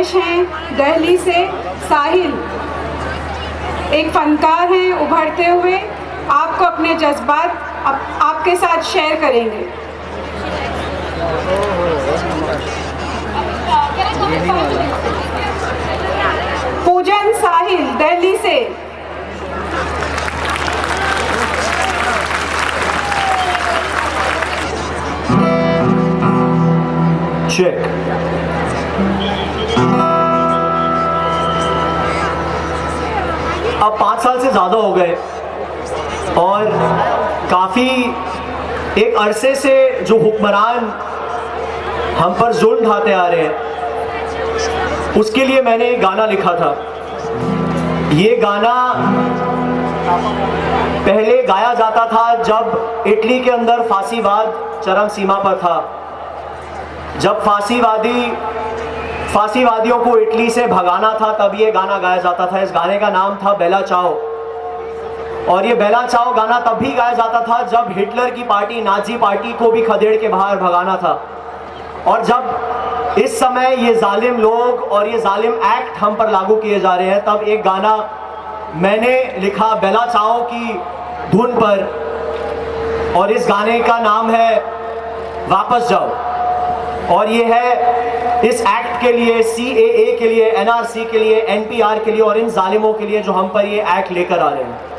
पेश हैं दिल्ली से साहिल, एक फनकार हैं उभरते हुए, आपको अपने जज्बात आपके साथ शेयर करेंगे। पूजन साहिल दिल्ली से। चेक। अब 5 साल से ज़्यादा हो गए और काफ़ी एक अरसे से जो हुक्मरान हम पर जुल्म ढाते आ रहे हैं, उसके लिए मैंने एक गाना लिखा था। ये गाना पहले गाया जाता था जब इटली के अंदर फांसीवाद चरम सीमा पर था, जब फांसीवादियों को इटली से भगाना था, तब ये गाना गाया जाता था। इस गाने का नाम था बेला चाओ। और ये बेला चाओ गाना तब भी गाया जाता था जब हिटलर की पार्टी, नाजी पार्टी को भी खदेड़ के बाहर भगाना था। और जब इस समय ये जालिम लोग और ये जालिम एक्ट हम पर लागू किए जा रहे हैं, तब एक गाना मैंने लिखा बेला चाओ की धुन पर, और इस गाने का नाम है वापस जाओ। और ये है इस एक्ट के लिए, CAA के लिए, NRC के लिए, NPR के लिए और इन जालिमों के लिए जो हम पर ये एक्ट लेकर आ रहे हैं।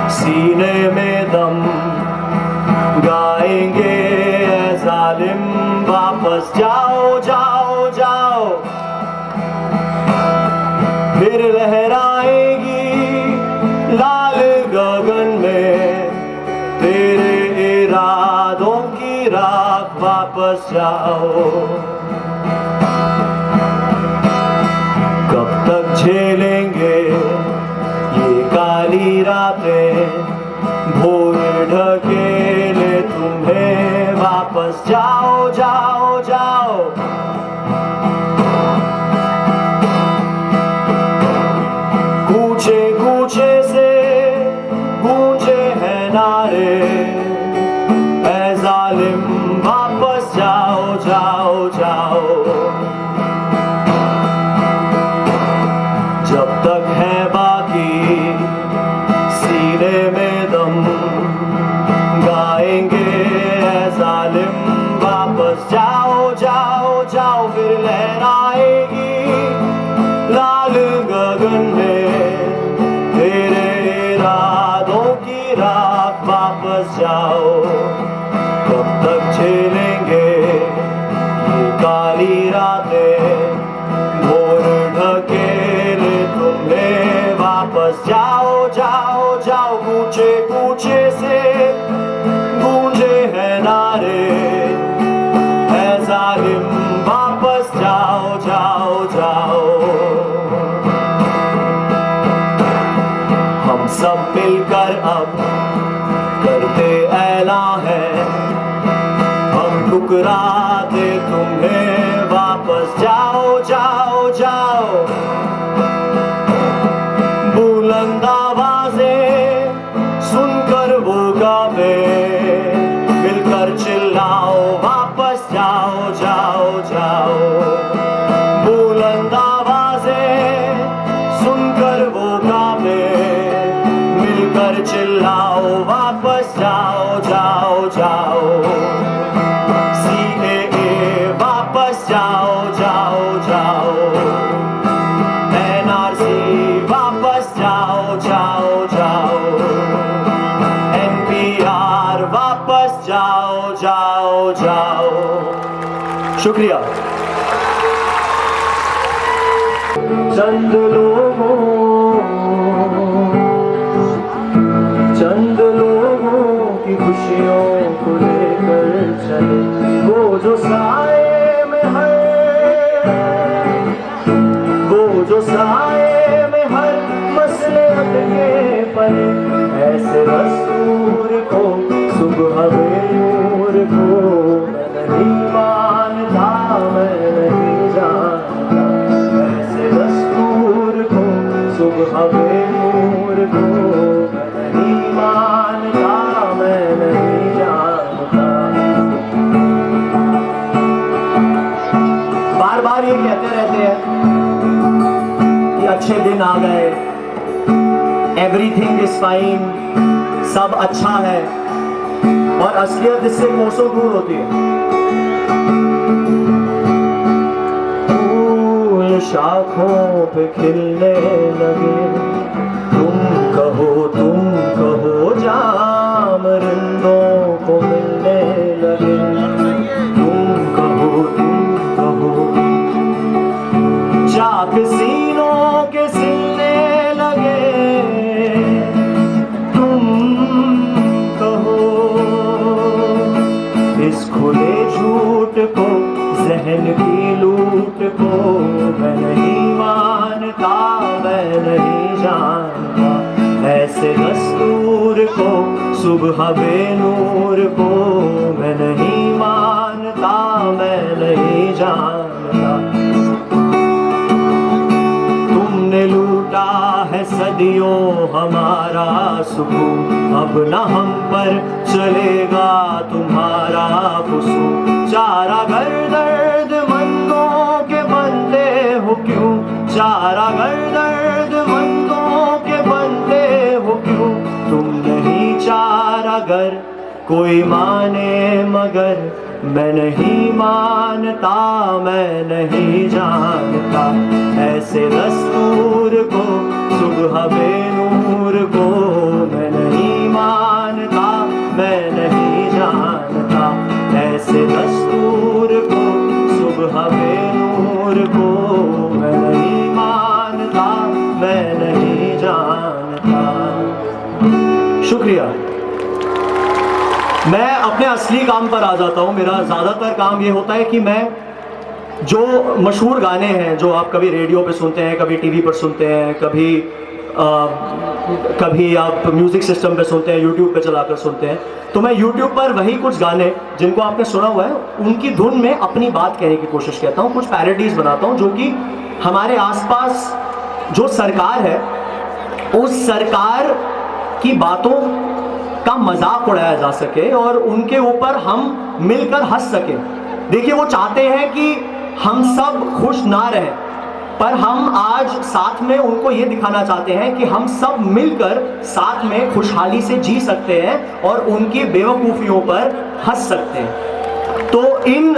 सीने में दम गाएंगे ऐ जालिम, वापस जाओ जाओ जाओ। फिर लहराएगी लाल गगन में तेरे इरादों की राख, वापस जाओ। कब तक झेलेंगे ये काली रातें, भोर ढकेले तुम्हें, वापस जाओ जाओ जाओ। कूचे कूचे से गूंजे हैं नारे, ऐ जालिम वापस जाओ जाओ जाओ। जब तक है बाकी सीने में दम गाएंगे ऐ जालिम, वापस जाओ जाओ जाओ। फिर लहराएगी लाल गगन में तेरे इरादों की राख, वापस जाओ। कब तक झेलेंगे ये काली रातें, भोर ढकेले तुम्हें, वापस जाओ जाओ जाओ। कूचे कूचे से गूंजे हैं नारे, ऐ जालिम वापस जाओ जाओ जाओ। हम सब मिलकर अब करते ऐलान है, हम ठुकराते तुम्हें, वापस जाओ जाओ जाओ। बुलंद आवाज़ें सुनकर वो गावे, मिलकर चिल्लाओ, वापस जाओ जाओ जाओ। बुलंद आवाज़ें सुनकर वो गावे, मिलकर चिल्लाओ, वापस जाओ जाओ जाओ। CAA वापस जाओ जाओ जाओ। NRC वापस जाओ जाओ जाओ। NPR वापस जाओ जाओ जाओ। शुक्रिया। चंद लोगों दिन आ गए, एवरीथिंग इज फाइन, सब अच्छा है, और असलियत इससे कोसों दूर होती है। फूल शाखों पे खिलने लगे, तुम कहो जाम रिंदों को मिलने लगे, तुम कहो चाक सीनों के सिलने लगे, तुम कहो इस खुले झूठ को, जहन की लूट को मैं नहीं मानता, मैं नहीं जानता, ऐसे दस्तूर को, सुबह बेनूर को मैं नहीं मानता, मैं नहीं जानता। तुमने लूटा है सदियों हमारा सुकून, अब न हम पर चलेगा तुम्हारा फुसून। चारा घर दर्द मंदों के बनते हो क्यों, चारा घर दर्द मंदों के बनते हो क्यों, तुम नहीं चारा घर कोई माने मगर मैं नहीं मानता, मैं नहीं जानता, ऐसे दस्तूर को, सुबह बेनूर को मैं नहीं मानता, मैं नहीं जानता, ऐसे दस्तूर को, सुबह बेनूर को मैं नहीं मानता, मैं नहीं जानता। शुक्रिया। मैं अपने असली काम पर आ जाता हूँ। मेरा ज़्यादातर काम ये होता है कि मैं जो मशहूर गाने हैं जो आप कभी रेडियो पे सुनते हैं, कभी टीवी पर सुनते हैं, कभी आप म्यूज़िक सिस्टम पे सुनते हैं, यूट्यूब पे चलाकर सुनते हैं, तो मैं यूट्यूब पर वही कुछ गाने जिनको आपने सुना हुआ है उनकी धुन में अपनी बात कहने की कोशिश करता हूँ। कुछ पैरोडीज़ बनाता हूँ जो कि हमारे आसपास जो सरकार है उस सरकार की बातों का मजाक उड़ाया जा सके और उनके ऊपर हम मिलकर हंस सके। देखिए, वो चाहते हैं कि हम सब खुश ना रहें, पर हम आज साथ में उनको ये दिखाना चाहते हैं कि हम सब मिलकर साथ में खुशहाली से जी सकते हैं और उनकी बेवकूफ़ियों पर हंस सकते हैं। तो इन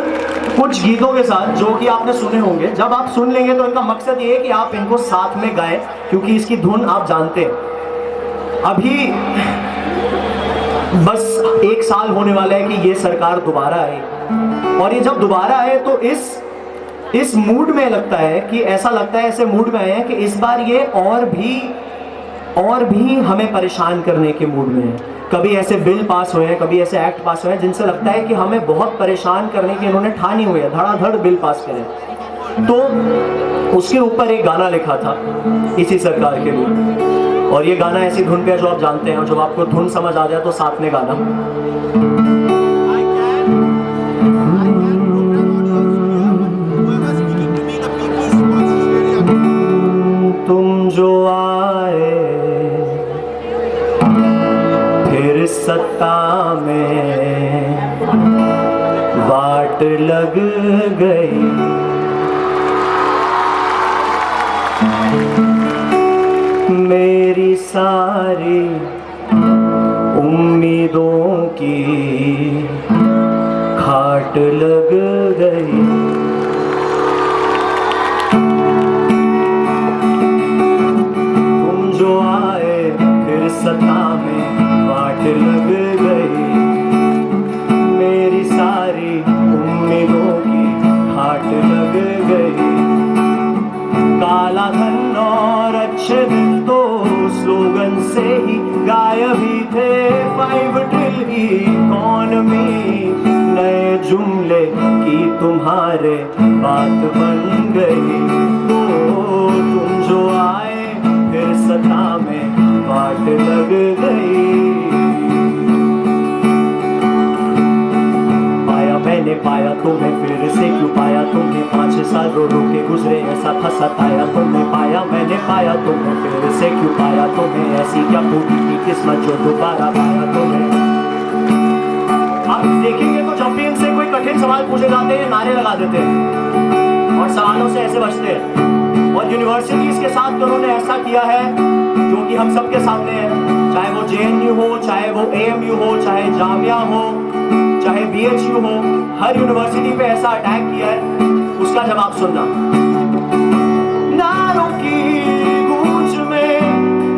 कुछ गीतों के साथ जो कि आपने सुने होंगे, जब आप सुन लेंगे तो इनका मकसद ये है कि आप इनको साथ में गाएं, क्योंकि इसकी धुन आप जानते हैं। अभी बस 1 साल होने वाला है कि ये सरकार दोबारा आई, और ये जब दोबारा आए तो इस मूड में लगता है कि ऐसा लगता है, ऐसे मूड में आए हैं कि इस बार ये और भी हमें परेशान करने के मूड में है। कभी ऐसे बिल पास हुए हैं, कभी ऐसे एक्ट पास हुए हैं जिनसे लगता है कि हमें बहुत परेशान करने की इन्होंने ठानी हुई है, धड़ाधड़ बिल पास करें। तो उसके ऊपर एक गाना लिखा था इसी सरकार के लिए, और ये गाना ऐसी धुन पे है जो आप जानते हैं, और जब आपको धुन समझ आ जाए तो साथ में गाना। तुम जो आए फिर सत्ता में वाट लग गई, मेरी सारी उम्मीदों की खाट लग गई। तुम जो आए फिर सत्ता में वाट लग गई, मेरी सारी उम्मीदों की खाट लग गई। काला धन और अच्छे दिन तो स्लोगन से ही गायब ही थे, 5 ट्रिलियन इकॉनमी नए जुमले की तुम्हारे बात बन गई। तो तुम जो आए फिर सत्ता में वाट लग गई। मैंने पाया तुम्हें फिर से क्यों पाया, तुम्हें 5 साल रो रो के गुजरे ऐसा था सताया। तुमने पाया मैंने पाया तुम्हें फिर से क्यों पाया, तुम्हें ऐसी क्या फूटी थी किस्मत जो दोबारा पाया तुम्हें। आप देखेंगे तो जब भी इनसे कोई कठिन सवाल पूछे जाते हैं नारे लगा देते हैं और सवालों से ऐसे बचते हैं, और यूनिवर्सिटीज के साथ तो उन्होंने ऐसा किया है जो कि हम सबके सामने है, चाहे वो JNU हो, चाहे वो AMU हो, चाहे जामिया हो, चाहे BHU हो, हर यूनिवर्सिटी पे ऐसा अटैक किया है। उसका जवाब सुनना। नारों की गूंज में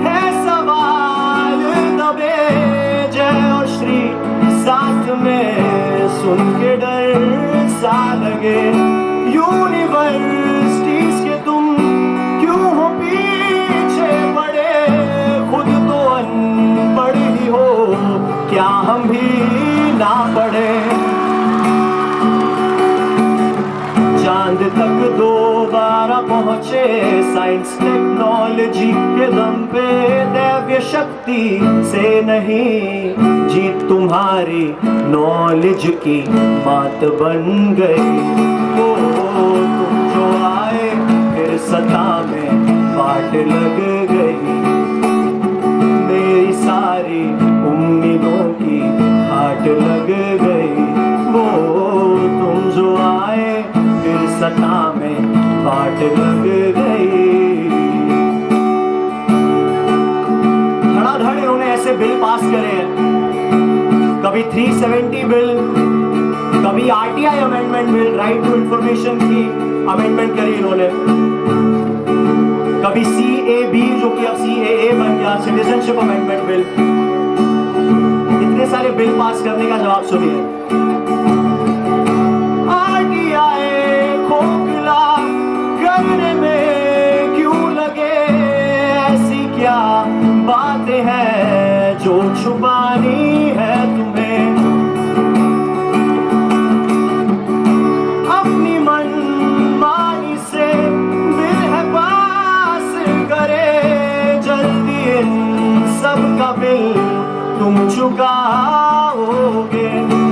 है सवाल दबे, जय और श्री साथ में सुन के डर सा लगे। यूनिवर्सिटीज के तुम क्यों हो पीछे पड़े, खुद तो अनपढ़ ही हो, क्या हम भी ना पढ़े। चांद तक दोबारा पहुंचे साइंस टेक्नोलॉजी के दम पे, दैव्य शक्ति से नहीं जीत तुम्हारी नॉलेज की बात बन गई। ओ तुम जो आए फिर सत्ता में बाट लग गई, मेरी सारी उम्मीदों की हाट लग गई। वो तुम जो आए फिर सत्ता में बाट लग गई। धड़ाधड़ इन्होंने ऐसे बिल पास करे हैं, कभी 370 बिल, कभी RTI amendment bill, right to information की अमेंडमेंट करी इन्होंने, कभी CAB जो कि अब CAA बन गया, सिटीजनशिप अमेंडमेंट बिल। इतने सारे बिल पास करने का जवाब सुनिए। RTI खोखला करने में क्यों लगे, ऐसी क्या बातें हैं जो छुपानी है तुम्हें। अपनी मनमानी से बिल है पास करे, जल्दी इन सब का बिल तुम चुकाओगे।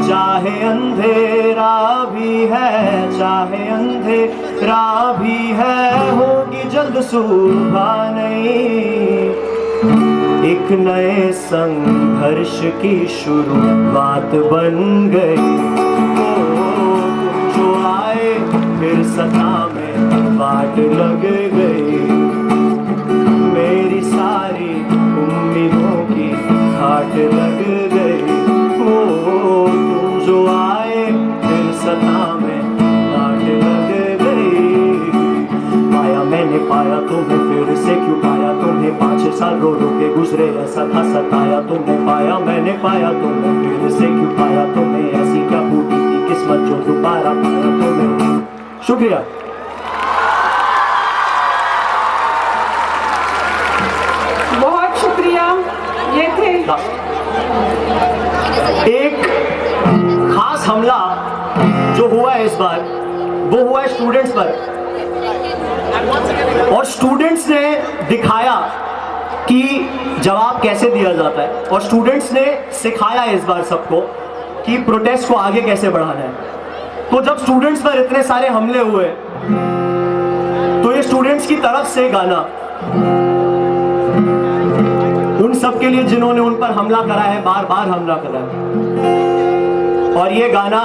चाहे अंधेरा भी है, चाहे अंधेरा भी है, होगी जल्द सुबह नहीं। एक नए संघर्ष की शुरुआत बन गई। ओ तुम जो आए फिर सत्ता में बाट लग गई, मेरी सारी उम्मीदों की हाट लग गई। ओ तुम जो आए फिर सत्ता में बाट लग गई। पाया मैंने पाया तुम्हें, फिर से क्यों पाया तुम्हें, 5 साल रो रो के गुजरे, ऐसा था सताया तुमने। पाया मैंने पाया तुम्हें, फिर से क्यों पाया तुम्हें, ऐसी क्या फूटी थी किस्मत जो दोबारा पाया तुम्हें। शुक्रिया। बहुत शुक्रिया। ये थे एक खास हमला जो हुआ है इस बार, वो हुआ है स्टूडेंट्स पर, और स्टूडेंट्स ने दिखाया कि जवाब कैसे दिया जाता है, और स्टूडेंट्स ने सिखाया इस बार सबको कि प्रोटेस्ट को आगे कैसे बढ़ाना है। तो जब स्टूडेंट्स पर इतने सारे हमले हुए, तो ये स्टूडेंट्स की तरफ से गाना उन सब के लिए जिन्होंने उन पर हमला करा है, बार बार हमला करा है। और ये गाना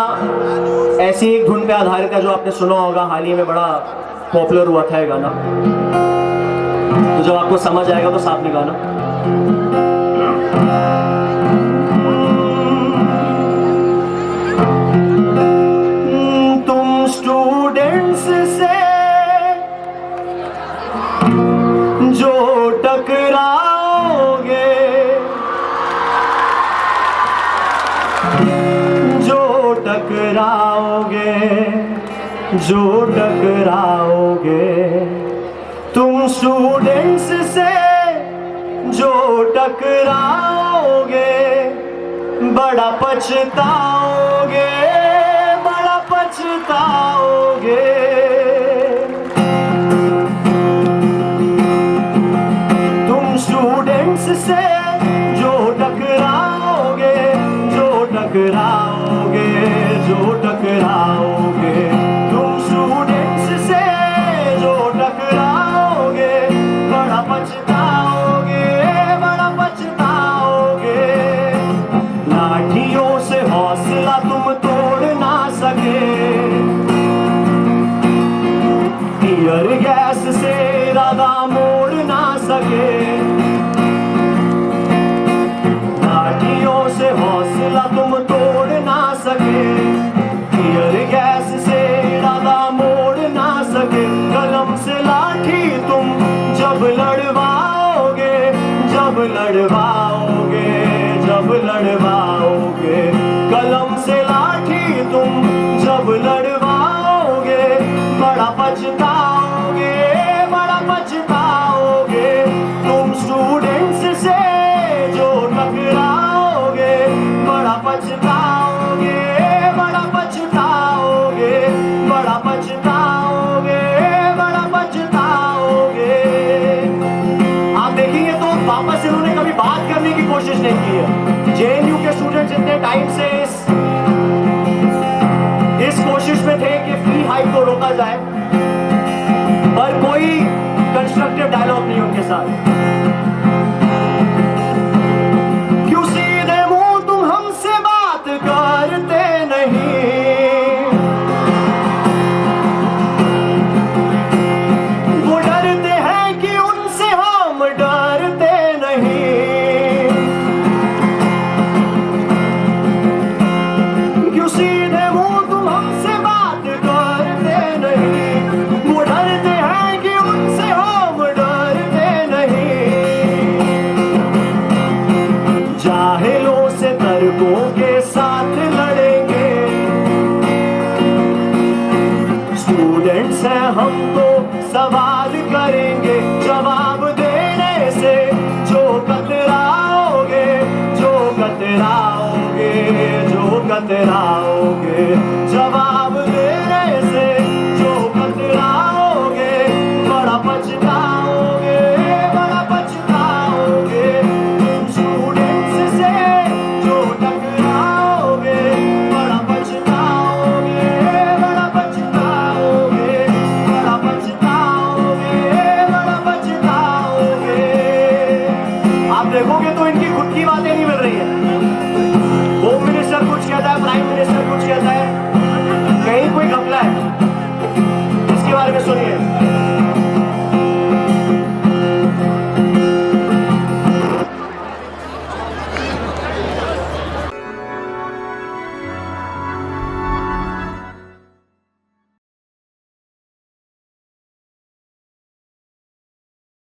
ऐसी एक धुन पे आधारित है जो आपने सुना होगा, हाल ही में बड़ा पॉपुलर हुआ था ये गाना। तो जब आपको समझ आएगा तो साथ में गाना। तुम स्टूडेंट्स से जो टकराओगे, जो टकराओगे, जो टकराओगे, तुम स्टूडेंट्स से जो टकराओगे, बड़ा पछताओगे, बड़ा पछताओगे। तुम स्टूडेंट्स से जो टकराओगे, जो टकराओगे, जो टकराओगे, तुम स्टूडेंट्स से जो टकराओगे, बड़ा पछताओगे, बड़ा पछताओगे। लाठियों से हौसला तुम तोड़ ना सके, इरादा मोड़ ना सके, लाठियों से हौसला तुम तोड़ ना सके, टीयर गैस से इरादा मोड़ ना सके, कलम से लाठी तुम जब लड़वाओगे, जब लड़वाओगे, जब लड़वाओगे, कलम से लाठी तुम जब लड़वाओगे, बड़ा पछताओगे, बड़ा पछताओगे, तुम स्टूडेंट्स से जो टकराओगे, बड़ा पछताओगे, बड़ा पछताओगे, बड़ा पछताओगे, बड़ा पछताओगे। आप देखेंगे तो वापस इन्होंने कभी बात करने की कोशिश नहीं की है। जेएनयू के स्टूडेंट्स इतने टाइम से इस कोशिश में थे कि फी हाइक को रोका जाए, पर कोई कंस्ट्रक्टिव डायलॉग नहीं उनके साथ। क्यों सीधे मुंह तुम हमसे बात करते नहीं, वो डरते हैं कि उनसे हम डरते नहीं, क्यों सीधे मुंह तुम हमसे बात करते नहीं, वो डरते हैं कि उनसे हम डरते नहीं, जाहिलों से तर्कों के साथ लड़ेंगे, स्टूडेंट्स हैं हम तो सवाल करेंगे,